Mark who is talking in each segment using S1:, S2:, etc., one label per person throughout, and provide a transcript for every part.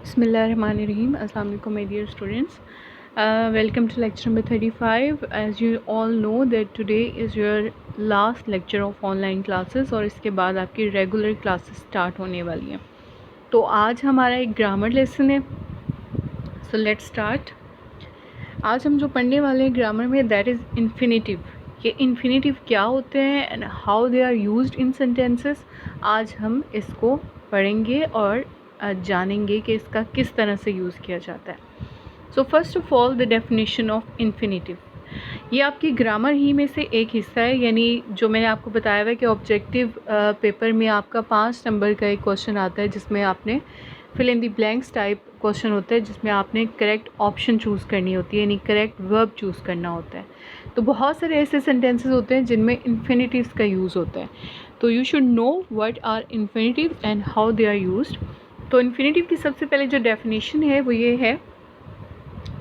S1: Bismillahirrahmanirrahim. Assalamu alaikum, my dear students. Welcome to lecture number 35. As you all know that today is your last lecture of online classes और इसके बाद आपकी regular classes start होने वाली हैं. तो आज हमारा एक ग्रामर लेसन है. So let's start. आज हम जो पढ़ने वाले हैं ग्रामर में दैट इज़ इन्फिनेटिव. ये इन्फिनेटिव क्या होते हैं and how they are used in sentences. आज हम इसको पढ़ेंगे और जानेंगे कि इसका किस तरह से यूज़ किया जाता है. So first of all the definition of infinitive. ये आपकी ग्रामर ही में से एक हिस्सा है, यानी जो मैंने आपको बताया हुआ है कि ऑब्जेक्टिव पेपर में आपका 5 नंबर का एक क्वेश्चन आता है जिसमें आपने fill in the blanks type question होता है जिसमें आपने करेक्ट ऑप्शन चूज़ करनी होती है, यानी करेक्ट वर्ब चूज़ करना होता है. तो बहुत सारे ऐसे सेंटेंसेस होते हैं जिनमें इन्फिनेटिव्स का यूज़ होता है. तो you should know what are infinitive and how they are used. तो इन्फिनेटिव की सबसे पहले जो डेफिनेशन है वो ये है,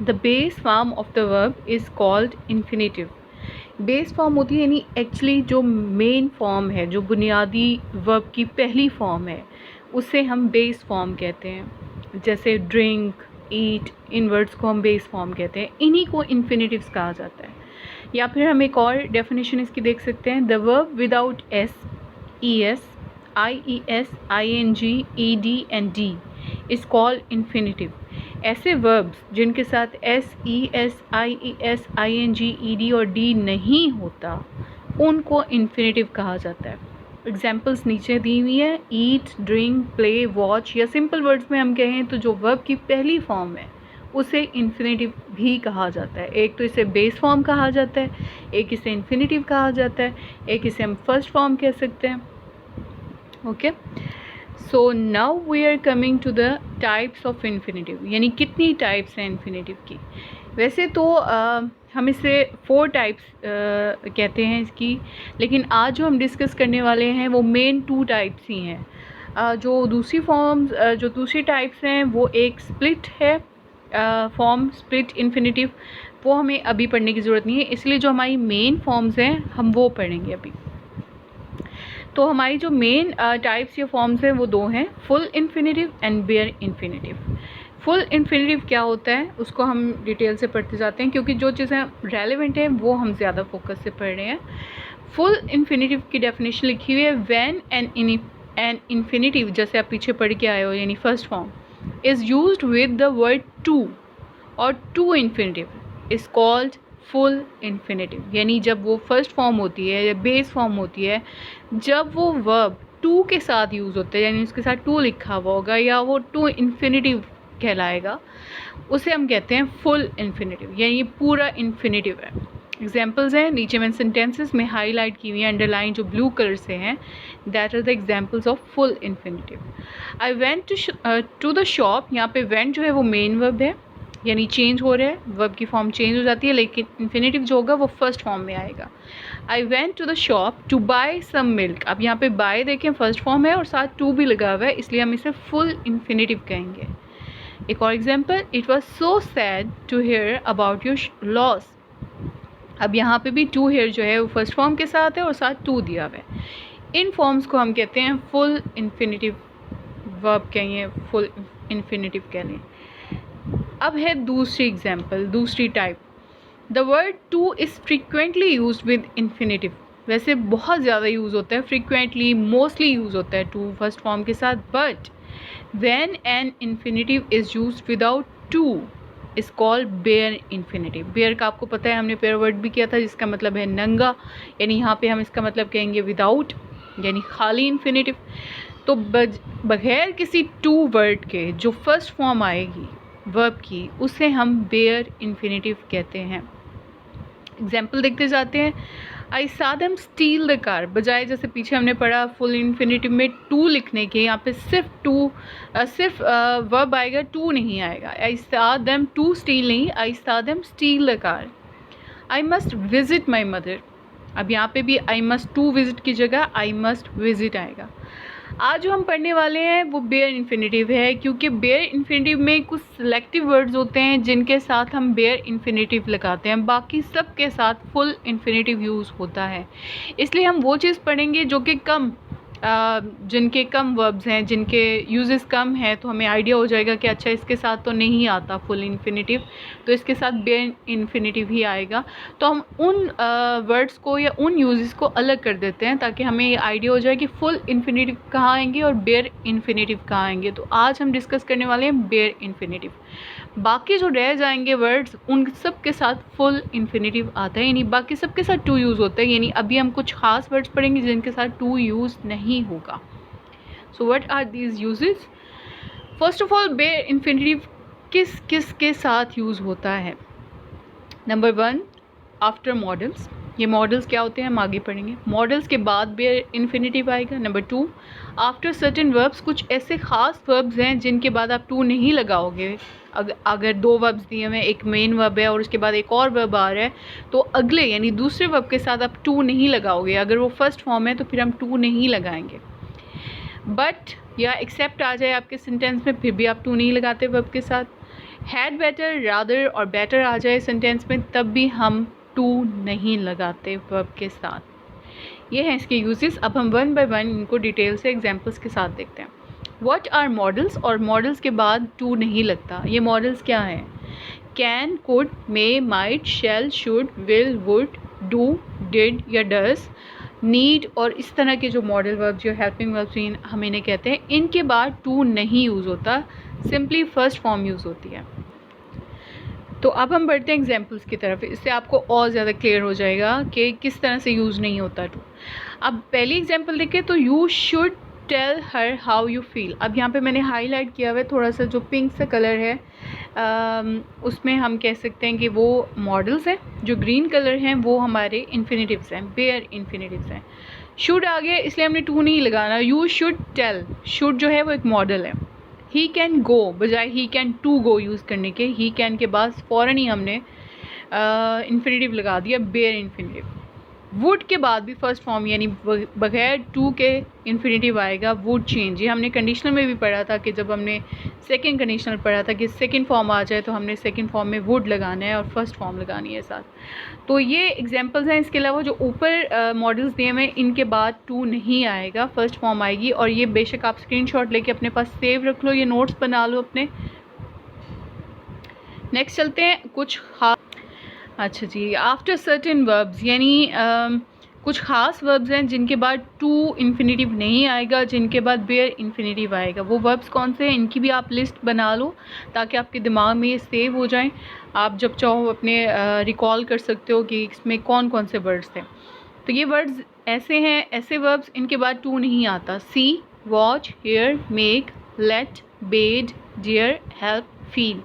S1: the base form of the verb is called infinitive. Base form होती है यानी एक्चुअली जो मेन फॉर्म है, जो बुनियादी वर्ब की पहली फॉर्म है, उसे हम बेस फॉर्म कहते हैं. जैसे ड्रिंक, ईट, इन वर्ड्स को हम बेस फॉर्म कहते हैं. इन्हीं को इन्फिनेटिव्स कहा जाता है. या फिर हम एक और डेफिनेशन इसकी देख सकते हैं, the verb without S, E S, I E S, I N G, E D and D is called infinitive. ऐसे वर्ब्स जिनके साथ S, E S, I E S, I N G, E D और D नहीं होता उनको infinitive कहा जाता है. एग्जाम्पल्स नीचे दी हुई है, ईट, ड्रिंक, प्ले, वॉच. या सिंपल वर्ड्स में हम कहें तो जो वर्ब की पहली फॉर्म है उसे इन्फिनेटिव भी कहा जाता है. एक तो इसे बेस फॉर्म कहा जाता है, एक इसे इन्फिनेटिव कहा जाता है, एक इसे हम फर्स्ट फॉर्म कह सकते हैं. Okay, so now we are coming to the types of infinitive, यानी कितनी टाइप्स हैं इन्फिनेटिव की. वैसे तो हम इसे 4 टाइप्स कहते हैं इसकी, लेकिन आज जो हम डिस्कस करने वाले हैं वो मेन 2 टाइप्स ही हैं. जो दूसरी फॉर्म्स, जो दूसरी टाइप्स हैं वो एक स्प्लिट है फॉर्म, स्प्लिट इन्फिनेटिव. वो हमें अभी पढ़ने की ज़रूरत नहीं है, इसलिए जो हमारी मेन फॉर्म्स हैं हम वो पढ़ेंगे अभी. तो हमारी जो मेन टाइप्स या फॉर्म्स हैं वो 2 हैं, full infinitive and bare infinitive. Full infinitive क्या होता है उसको हम डिटेल से पढ़ते जाते हैं, क्योंकि जो चीज़ें रेलेवेंट हैं वो हम ज़्यादा फोकस से पढ़ रहे हैं. फुल इन्फिनेटिव की डेफिनेशन लिखी हुई है, व्हेन एन इन्फिनेटिव, जैसे आप पीछे पढ़ के आए हो, यानी first form, is used with the word to और to infinitive is called full infinitive. यानी जब वो फर्स्ट फॉर्म होती है या बेस फॉर्म होती है, जब वो वर्ब टू के साथ यूज़ होता है, यानी उसके साथ टू लिखा हुआ होगा या वो टू इन्फिनेटिव कहलाएगा, उसे हम कहते हैं फुल इन्फिनेटिव, यानी ये पूरा इन्फिनेटिव है. एग्जाम्पल्स हैं नीचे में सेंटेंसेस में हाईलाइट की हुई हैं, अंडरलाइन जो ब्लू कलर से हैं, that are the examples of full infinitive. I went to the shop. यहाँ पे वेंट जो है वो मेन वर्ब है, यानी चेंज हो रहा है, वर्ब की फॉर्म चेंज हो जाती है, लेकिन इन्फिनेटिव जो होगा वो फर्स्ट फॉर्म में आएगा. I went to the shop to buy some milk. अब यहाँ पे बाय देखें फर्स्ट फॉर्म है और साथ टू भी लगा हुआ है, इसलिए हम इसे फुल इन्फिनेटिव कहेंगे. एक और example, it was so sad to hear about your loss. अब यहाँ पे भी टू हेयर जो है वो फर्स्ट फॉर्म के साथ है और साथ टू दिया हुआ है. इन फॉर्म्स को हम कहते हैं फुल इन्फिनेटिव वर्ब कहें, फुल इन्फिनेटिव कह लें. अब है दूसरी एग्जाम्पल, दूसरी type. The word two is frequently use with infinitive. वैसे बहुत ज़्यादा यूज़ होता है, फ्रीक्वेंटली, मोस्टली यूज़ होता है टू फर्स्ट फॉर्म के साथ. But when an infinitive is use without to is called bare infinitive. Bare का आपको पता है, हमने पेयर वर्ड भी किया था जिसका मतलब है नंगा, यानी यहाँ पे हम इसका मतलब कहेंगे विदाउट, यानी खाली इन्फिनेटिव. तो बगैर किसी टू वर्ड के जो फर्स्ट फॉर्म आएगी वर्ब की, उसे हम बेयर इन्फिनेटिव कहते हैं. एग्जाम्पल देखते जाते हैं. आई सा देम स्टील द कार. बजाय जैसे पीछे हमने पढ़ा फुल इन्फिनेटिव में टू लिखने के, यहाँ पे सिर्फ वर्ब आएगा, टू नहीं आएगा. आई सा देम टू स्टील नहीं, आई सा them steel the car. I must visit my mother. अब यहाँ पे भी आई मस्ट टू विजिट की जगह आई मस्ट विजिट आएगा. आज जो हम पढ़ने वाले हैं वो बेयर इन्फिनेटिव है, क्योंकि बेयर इन्फिनेटिव में कुछ सिलेक्टिव वर्ड्स होते हैं जिनके साथ हम बेयर इन्फिनेटिव लगाते हैं, बाकी सब के साथ फुल इन्फिनेटिव यूज़ होता है. इसलिए हम वो चीज़ पढ़ेंगे जो कि कम जिनके कम वर्ब्स हैं, जिनके यूजेस कम हैं, तो हमें आइडिया हो जाएगा कि अच्छा इसके साथ तो नहीं आता फुल इन्फिनेटिव, तो इसके साथ बेयर इन्फिनेटिव ही आएगा। तो हम उन वर्ड्स को या उन यूजेस को अलग कर देते हैं ताकि हमें ये आइडिया हो जाए कि फुल इन्फिनेटिव कहाँ आएंगे और बेयर इन्फिनेटिव कहाँ आएंगे। तो आज हम डिस्कस करने वाले हैं बेयर इन्फिनेटिव। बाकी जो रह जाएंगे वर्ड्स उन सब के साथ फुल इन्फिनेटिव आता है, यानी बाकी सब के साथ टू यूज़ होता है। यानी अभी हम कुछ खास वर्ड्स पढ़ेंगे जिनके साथ टू यूज़ नहीं होगा। So what are these uses? First of all, bare infinitive किस किस के साथ यूज़ होता है? Number 1, after models. ये मॉडल्स क्या होते हैं हम आगे पढ़ेंगे। मॉडल्स के बाद बेयर इन्फिनेटिव आएगा। Number 2, after certain verbs. कुछ ऐसे ख़ास वर्ब्स हैं जिनके बाद आप टू नहीं लगाओगे। अगर 2 वर्ब्स दिए हुए हैं, एक मेन वर्ब है और उसके बाद एक और वर्ब आ रहा है, तो अगले यानी दूसरे वर्ब के साथ आप टू नहीं लगाओगे। अगर वो फर्स्ट फॉर्म है तो फिर हम टू नहीं लगाएंगे। बट या एक्सेप्ट आ जाए आपके सेंटेंस में, फिर भी आप टू नहीं लगाते वर्ब के साथ। हैड, बेटर, रादर और बेटर आ जाए सेंटेंस में, तब भी हम टू नहीं लगाते वर्ब के साथ। ये हैं इसके यूजेस। अब हम वन बाय वन इनको डिटेल से एग्जांपल्स के साथ देखते हैं। What are models? और मॉडल्स के बाद टू नहीं लगता। ये मॉडल्स क्या हैं? Can, could, may, might, shall, should, will, would, do, did या डज, नीड और इस तरह के जो मॉडल वर्ब, जो हेल्पिंग वर्ब्स हम इन्हें कहते हैं, इनके बाद टू नहीं यूज़ होता, सिंपली फर्स्ट फॉर्म यूज़ होती है। तो अब हम बढ़ते हैं एग्जांपल्स की तरफ। इससे आपको और ज़्यादा क्लियर हो जाएगा कि किस तरह से यूज़ नहीं होता टू। अब पहली एग्जांपल देखें तो you should tell her how you feel. अब यहाँ पे मैंने हाईलाइट किया हुआ है थोड़ा सा, जो पिंक सा कलर है उसमें हम कह सकते हैं कि वो मॉडल्स हैं। जो ग्रीन कलर हैं वो हमारे इन्फिनेटिव्स हैं, बेयर इन्फिनेटिव्स हैं। शुड आ गया इसलिए हमने टू नहीं लगाना। यू शुड टेल, शुड जो है वो एक मॉडल है। ही कैन गो बजाय he can to go use करने के, ही कैन के बाद फ़ौरन ही हमने इन्फिनेटिव लगा दिया, बेयर इन्फिनेटिव। वुड के बाद भी फर्स्ट फॉर्म यानी बगैर टू के इन्फिनेटिव आएगा, वुड चेंज। ये हमने कंडीशनल में भी पढ़ा था कि जब हमने सेकंड कंडीशनल पढ़ा था कि सेकंड फॉर्म आ जाए तो हमने सेकंड फॉर्म में वुड लगाना है और फर्स्ट फॉर्म लगानी है साथ। तो ये एग्जांपल्स हैं। इसके अलावा जो ऊपर मॉडल्स दिए हुए इनके बाद टू नहीं आएगा, फर्स्ट फॉर्म आएगी। और ये बेशक आप स्क्रीनशॉट लेके अपने पास सेव रख लो, ये नोट्स बना लो अपने। नेक्स्ट चलते हैं कुछ खास। अच्छा जी, आफ्टर सर्टेन वर्ब्स यानी कुछ ख़ास वर्ब्स हैं जिनके बाद टू इन्फिनेटिव नहीं आएगा, जिनके बाद बेयर इन्फिनेटिव आएगा। वो वर्ब्स कौन से हैं इनकी भी आप लिस्ट बना लो ताकि आपके दिमाग में ये सेव हो जाएं। आप जब चाहो अपने रिकॉल कर सकते हो कि इसमें कौन कौन से वर्ड्स थे। तो ये वर्ड्स ऐसे हैं, ऐसे वर्ब्स इनके बाद टू नहीं आता। See, watch, hear, make, let, bid, dare, help, feel.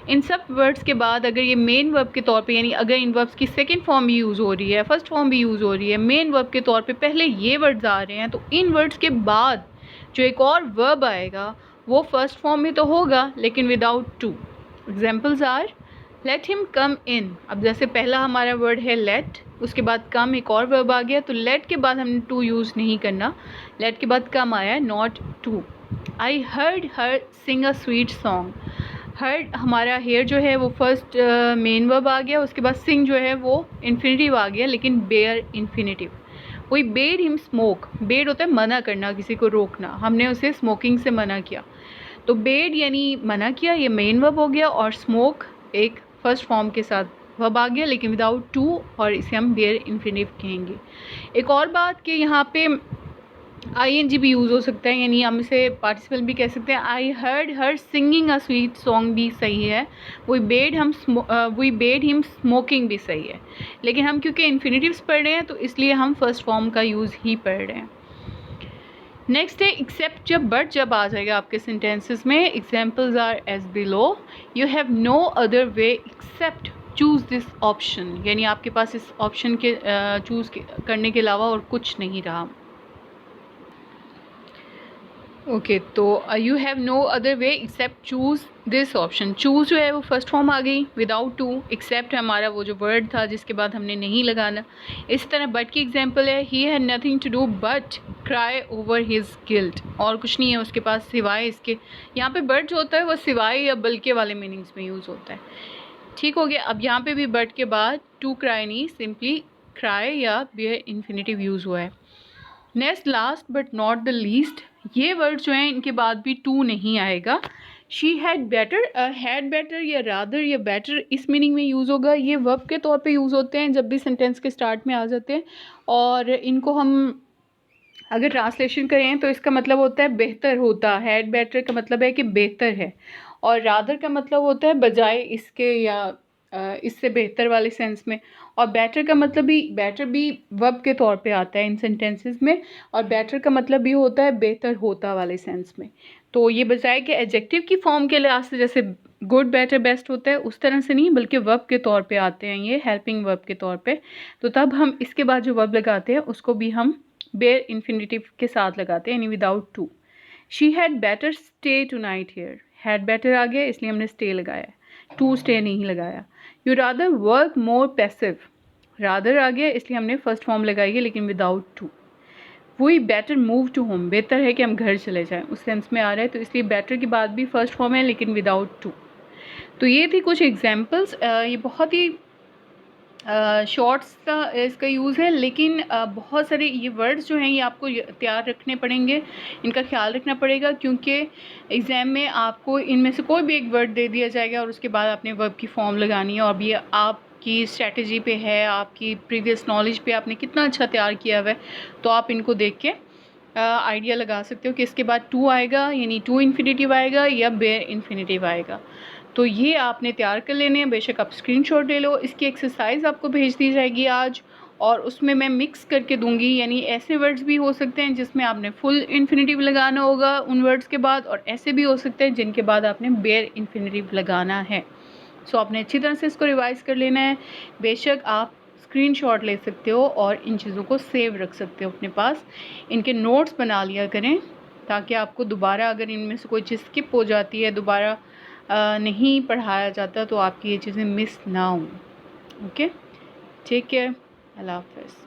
S1: इन सब वर्ड्स के बाद अगर ये मेन वर्ब के तौर पे, यानी अगर इन वर्ब्स की सेकंड फॉर्म भी यूज़ हो रही है, फर्स्ट फॉर्म भी यूज़ हो रही है, मेन वर्ब के तौर पे पहले ये वर्ड्स आ रहे हैं, तो इन वर्ड्स के बाद जो एक और वर्ब आएगा वो फर्स्ट फॉर्म में तो होगा लेकिन without to. Examples are let him come in. अब जैसे पहला हमारा वर्ड है लेट, उसके बाद कम एक और वर्ब आ गया, तो लेट के बाद हमने टू यूज़ नहीं करना, लेट के बाद कम आया, not to. I heard her sing a sweet song. Heard हमारा हेयर जो है वो फर्स्ट मेन वर्ब आ गया, उसके बाद सिंग जो है वो इन्फिनेटिव आ गया लेकिन बेयर इन्फिनेटिव। वही बेड हिम स्मोक, बेड होता है मना करना, किसी को रोकना, हमने उसे स्मोकिंग से मना किया, तो बेड यानी मना किया, ये मेन वर्ब हो गया, और स्मोक एक फर्स्ट फॉर्म के साथ वर्ब आ गया लेकिन विदाउट टू, और इसे हम बेयर इन्फिनेटिव कहेंगे। एक और बात कि यहाँ पे ING भी यूज़ हो सकता है, यानी हम इसे पार्टिसिपल भी कह सकते हैं। आई हर्ड हर सिंगिंग अ स्वीट सॉन्ग भी सही है, वी बेड हिम स्मोकिंग भी सही है, लेकिन हम क्योंकि इन्फिनेटिव्स पढ़ रहे हैं तो इसलिए हम फर्स्ट फॉर्म का यूज़ ही पढ़ रहे हैं। नेक्स्ट है एक्सेप्ट। जब आ जाएगा आपके सेंटेंसेस में, examples are as below. You have no other way except choose this option, यानी आपके पास इस ऑप्शन के चूज़ करने के अलावा और कुछ नहीं रहा। ओके, तो you have no other way except choose this option. Choose जो है वो फर्स्ट फॉर्म आ गई विदाउट टू। एक्सेप्ट हमारा वो जो वर्ड था जिसके बाद हमने नहीं लगाना। इस तरह बट की एग्जांपल है, he had nothing to do but cry over his guilt. और कुछ नहीं है उसके पास सिवाय इसके। यहाँ पे बट जो होता है वो सिवाय या बल्कि वाले मीनिंग्स में यूज़ होता है। ठीक हो गया। अब यहाँ पे भी बट के बाद टू क्राई नहीं, सिंपली क्राई या बेयर इन्फिनेटिव यूज़ हुआ है। Next last but not the least, ये वर्ड जो हैं इनके बाद भी टू नहीं आएगा। शी हैड बेटर या रादर या बेटर इस मीनिंग में यूज़ होगा। ये वर्ब के तौर पे यूज़ होते हैं जब भी सेंटेंस के स्टार्ट में आ जाते हैं, और इनको हम अगर ट्रांसलेशन करें तो इसका मतलब होता है बेहतर होता। हैड बेटर का मतलब है कि बेहतर है, और रादर का मतलब होता है बजाय इसके या इससे बेहतर वाले सेंस में। और बेटर का मतलब भी वर्ब के तौर पे आता है इन सेंटेंसेस में, और बेटर का मतलब भी होता है बेहतर होता वाले सेंस में। तो ये बजाय कि एडजेक्टिव की फॉर्म के लिहाज से जैसे गुड बेटर बेस्ट होता है उस तरह से नहीं, बल्कि वर्ब के तौर पे आते हैं, ये हेल्पिंग वर्ब के तौर पे। तो तब हम इसके बाद जो वर्ब लगाते हैं उसको भी हम बेयर इन्फिनेटिव के साथ लगाते हैं, यानी without to. She had better stay tonight here, had better आ गया इसलिए हमने स्टे लगाया, टू स्टे नहीं लगाया। You rather work more passive, rather आ गया इसलिए हमने फर्स्ट फॉर्म लगाई है लेकिन without to. We better move to home, बेहतर है कि हम घर चले जाएं, उस सेंस में आ रहा है, तो इसलिए बेटर के बाद भी फर्स्ट फॉर्म है लेकिन विदाउट टू। तो ये थी कुछ एग्जाम्पल्स। ये बहुत ही शॉर्ट्स का इसका यूज़ है, लेकिन बहुत सारे ये वर्ड्स जो हैं ये आपको तैयार रखने पड़ेंगे, इनका ख्याल रखना पड़ेगा, क्योंकि एग्ज़ाम में आपको इनमें से कोई भी एक वर्ड दे दिया जाएगा और उसके बाद आपने वर्ब की फॉर्म लगानी है। और ये आपकी स्ट्रेटजी पे है, आपकी प्रीवियस नॉलेज पे आपने कितना अच्छा तैयार किया हुआ है, तो आप इनको देख के आइडिया लगा सकते हो कि इसके बाद टू आएगा, यानी टू इन्फिनेटिव आएगा या बेयर इन्फिनेटिव आएगा। तो ये आपने तैयार कर लेने हैं। बेशक आप स्क्रीनशॉट ले लो, इसकी एक्सरसाइज आपको भेज दी जाएगी आज, और उसमें मैं मिक्स करके दूंगी, यानी ऐसे वर्ड्स भी हो सकते हैं जिसमें आपने फुल इन्फिनेटिव लगाना होगा उन वर्ड्स के बाद, और ऐसे भी हो सकते हैं जिनके बाद आपने बेयर इन्फिनेटिव लगाना है। सो आपने अच्छी तरह से इसको रिवाइज़ कर लेना है। बेशक आप स्क्रीनशॉट ले सकते हो और इन चीज़ों को सेव रख सकते हो अपने पास, इनके नोट्स बना लिया करें, ताकि आपको दोबारा अगर इनमें से कोई चीज़ स्किप हो जाती है, दोबारा नहीं पढ़ाया जाता, तो आपकी ये चीज़ें मिस ना हों। ओके, टेक केयर, अल्लाह हाफ़िज़।